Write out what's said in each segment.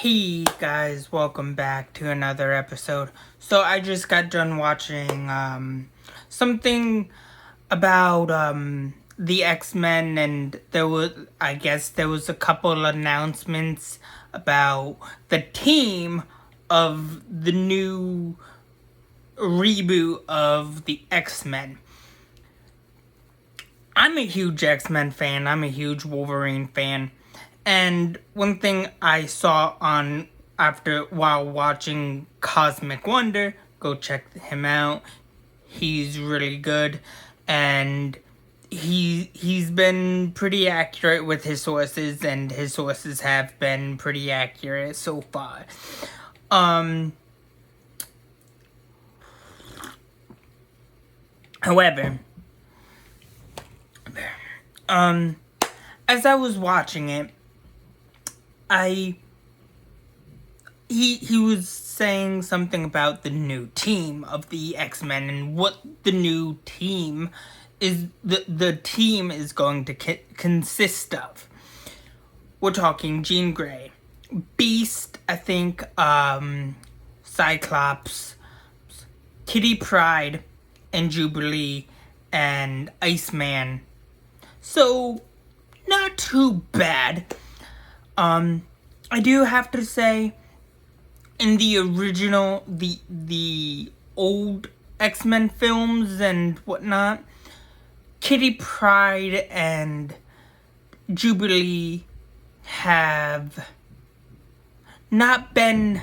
Hey guys, welcome back to another episode. So I just got done watching something about the X-Men, and there was a couple announcements about the team of the new reboot of the X-Men. I'm a huge X-Men fan. I'm a huge Wolverine fan. And one thing I saw while watching Cosmic Wonder, go check him out. He's really good, and he's been pretty accurate with his sources, and his sources have been pretty accurate so far. However, as I was watching it, he was saying something about the new team of the X-Men and what the new team is the team is going to consist of. We're talking Jean Grey, Beast, I think, Cyclops, Kitty Pryde, and Jubilee, and Iceman. So, not too bad. I do have to say, in the original, the old X-Men films and whatnot, Kitty Pryde and Jubilee have not been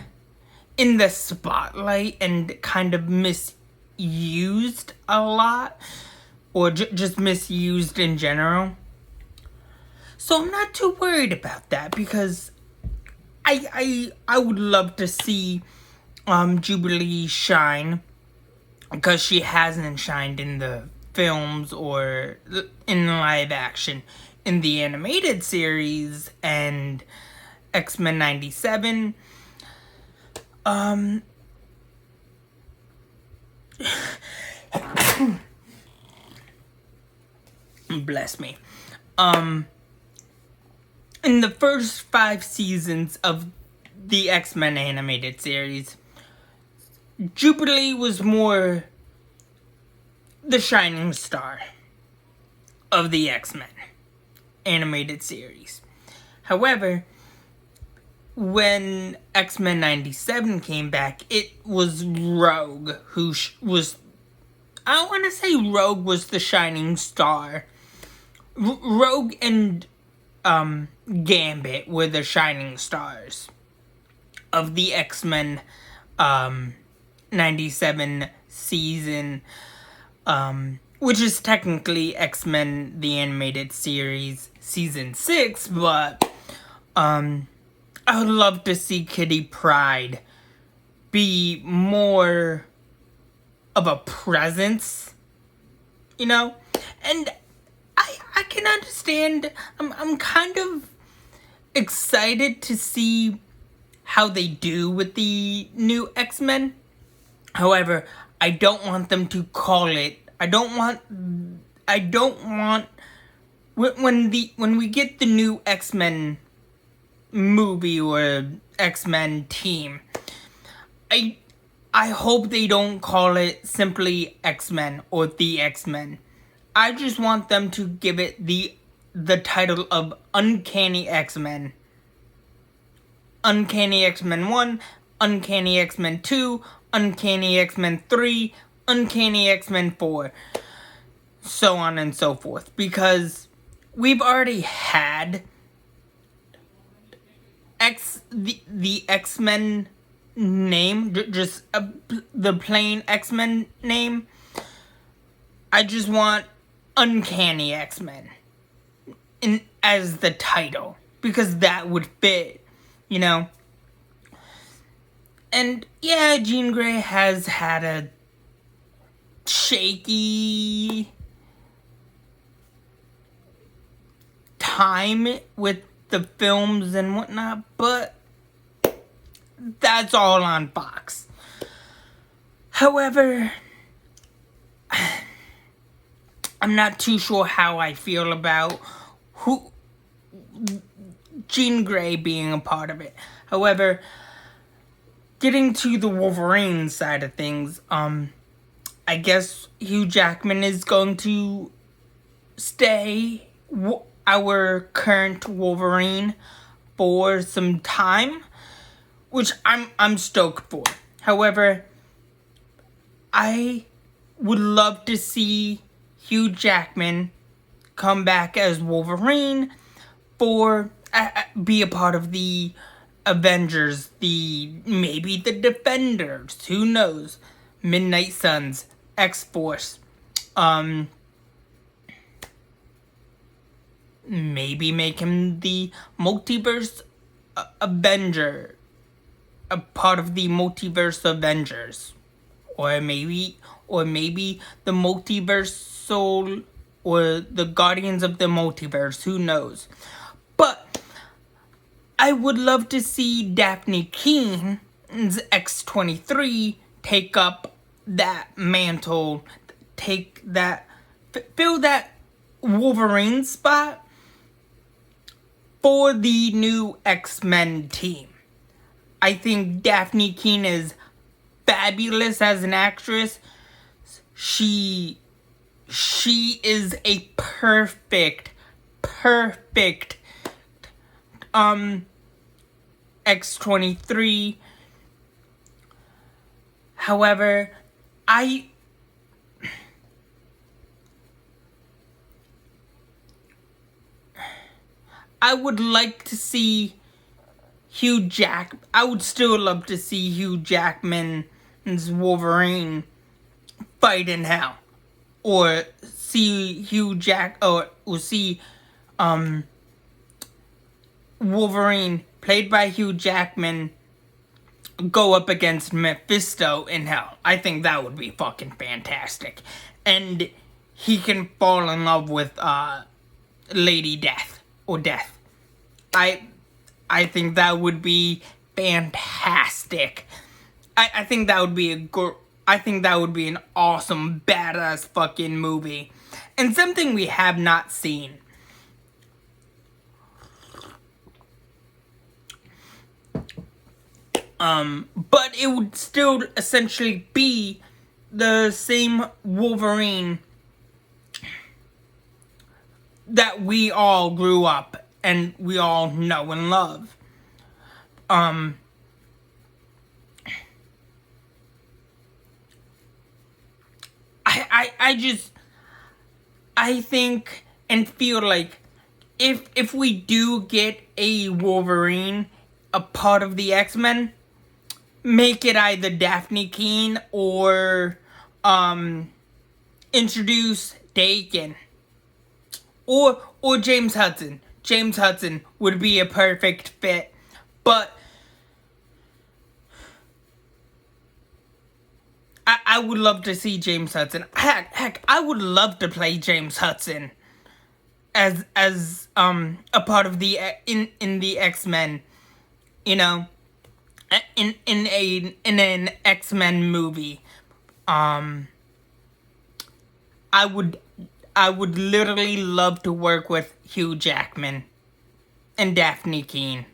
in the spotlight and kind of misused a lot, or just misused in general. So I'm not too worried about that, because I would love to see Jubilee shine, because she hasn't shined in the films or in live action. In the animated series and X-Men 97, bless me. In the first 5 seasons of the X-Men animated series, Jubilee was more the shining star of the X-Men animated series. However, when X-Men 97 came back, it was Rogue who was... I want to say Rogue was the shining star. Rogue and Gambit were the shining stars of the X-Men 97 season, which is technically X-Men the Animated Series Season 6, but I would love to see Kitty Pryde be more of a presence, you know? And I can understand. I'm kind of excited to see how they do with the new X-Men. However, I don't want them to call it. I don't want when we get the new X-Men movie or X-Men team, I hope they don't call it simply X-Men or the X-Men. I just want them to give it the title of Uncanny X-Men. Uncanny X-Men 1, Uncanny X-Men 2, Uncanny X-Men 3, Uncanny X-Men 4, so on and so forth. Because we've already had the X-Men name, just the plain X-Men name. I just want Uncanny X-Men as the title, because that would fit, you know. And yeah, Jean Grey has had a shaky time with the films and whatnot, but that's all on Fox. However, I'm not too sure how I feel about Jean Grey being a part of it. However, getting to the Wolverine side of things, I guess Hugh Jackman is going to stay our current Wolverine for some time, which I'm stoked for. However, I would love to see Hugh Jackman come back as Wolverine for be a part of the Avengers, maybe the Defenders, who knows, Midnight Suns, X-Force, maybe make him the Multiverse Avenger, a part of the Multiverse Avengers, or maybe the Multiversal, or the Guardians of the Multiverse, who knows. But I would love to see Daphne Keene's X-23 take up that mantle, fill that Wolverine spot for the new X-Men team. I think Daphne Keene is fabulous as an actress. She is a perfect X-23. However, I would like to see I would still love to see Hugh Jackman's Wolverine fight in hell, or see Wolverine played by Hugh Jackman go up against Mephisto in hell. I think that would be fucking fantastic, and he can fall in love with Lady Death, or Death. I think that would be fantastic. I think that would be an awesome, badass fucking movie, and something we have not seen. But it would still essentially be the same Wolverine that we all grew up and we all know and love. I think and feel like if we do get a Wolverine, a part of the X-Men, make it either Daphne Keene or introduce Dakin or James Hudson. James Hudson would be a perfect fit, but I would love to see James Hudson. Heck, I would love to play James Hudson as a part of the in the X-Men, you know, in an X-Men movie. I would literally love to work with Hugh Jackman and Daphne Keene.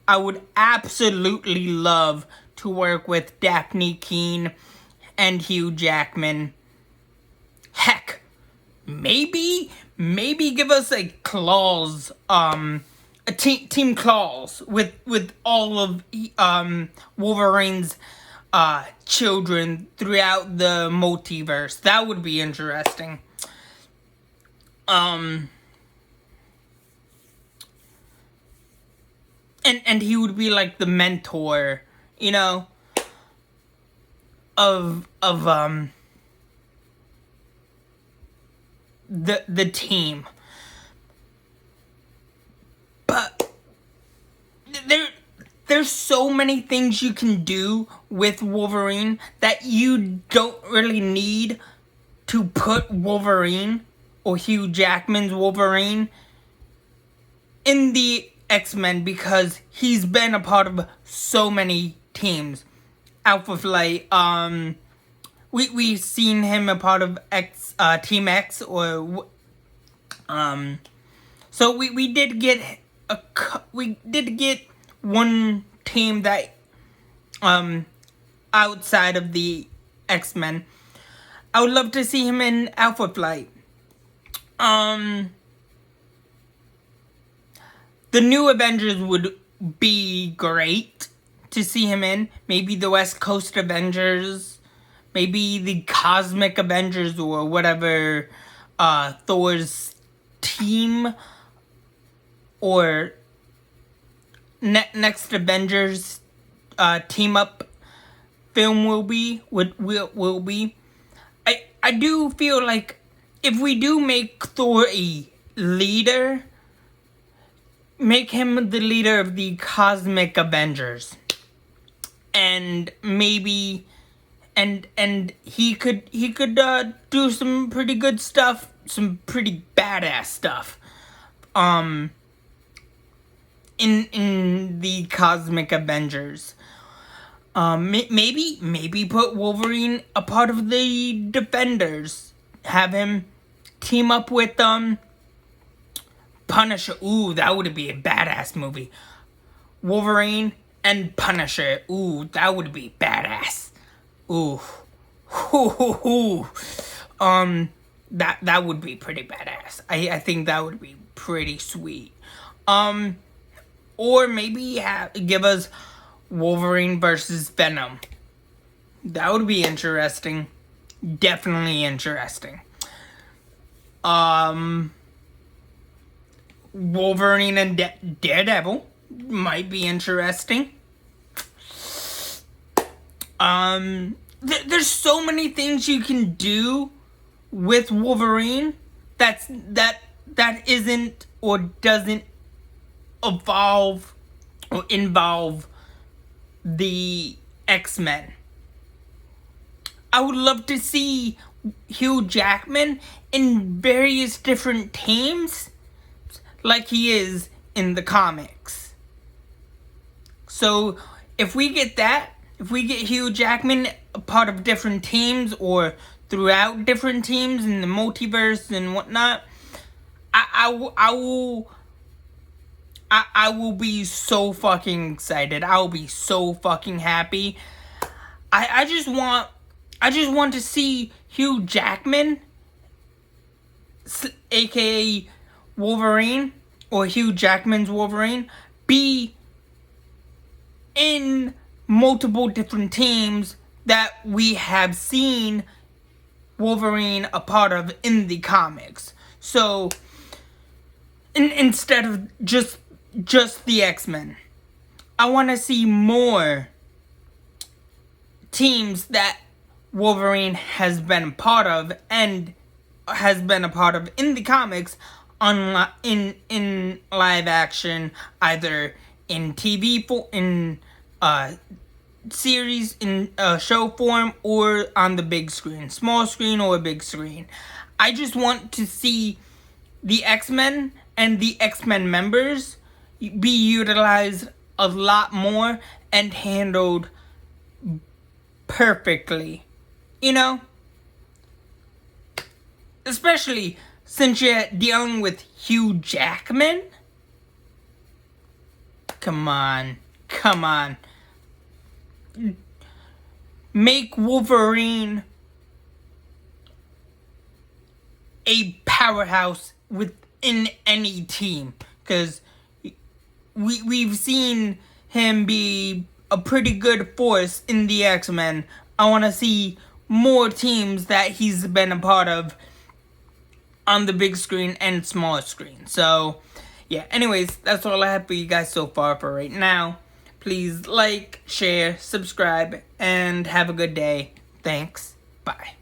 I would absolutely love to work with Daphne Keene and Hugh Jackman. Heck, maybe give us a clause, a team clause with all of Wolverine's children throughout the multiverse. That would be interesting. And he would be like the mentor, you know, of the team. But there's so many things you can do with Wolverine that you don't really need to put Wolverine or Hugh Jackman's Wolverine in the X-Men, because he's been a part of so many teams. Alpha Flight, we've seen him a part of Team X, or so we did get we did get one team that outside of the X-Men. I would love to see him in Alpha Flight. The new Avengers would be great to see him in. Maybe the West Coast Avengers, maybe the Cosmic Avengers, or whatever Thor's team or next Avengers team up film will be. I do feel like if we do make Thor a leader, make him the leader of the Cosmic Avengers, and maybe and he could do some pretty good stuff, some pretty badass stuff in the Cosmic Avengers. Maybe put Wolverine a part of the Defenders. Have him team up with Punisher. Ooh, that would be a badass movie. Wolverine and Punisher. Ooh, that would be badass. Ooh. That would be pretty badass. I think that would be pretty sweet. Or maybe give us Wolverine versus Venom. That would be interesting. Definitely interesting. Wolverine and Daredevil might be interesting. There's so many things you can do with Wolverine that isn't or doesn't evolve or involve the X-Men. I would love to see Hugh Jackman in various different teams like he is in the comics. So if we get that, if we get Hugh Jackman a part of different teams or throughout different teams in the multiverse and whatnot, I will be so fucking excited. I will be so fucking happy. I just want to see Hugh Jackman, aka Wolverine, or Hugh Jackman's Wolverine, be in multiple different teams that we have seen Wolverine a part of in the comics. So instead of just the X-Men, I want to see more teams that Wolverine has been a part of and has been a part of in the comics in live action, either in TV in series, in show form, or on the big screen, small screen or big screen. I just want to see the X-Men and the X-Men members be utilized a lot more and handled perfectly. You know? Especially since you're dealing with Hugh Jackman. Come on. Make Wolverine a powerhouse within any team. Because we've seen him be a pretty good force in the X-Men. I want to see more teams that he's been a part of on the big screen and small screen. So, yeah, anyways, that's all I have for you guys so far for right now. Please like, share, subscribe, and have a good day. Thanks. Bye.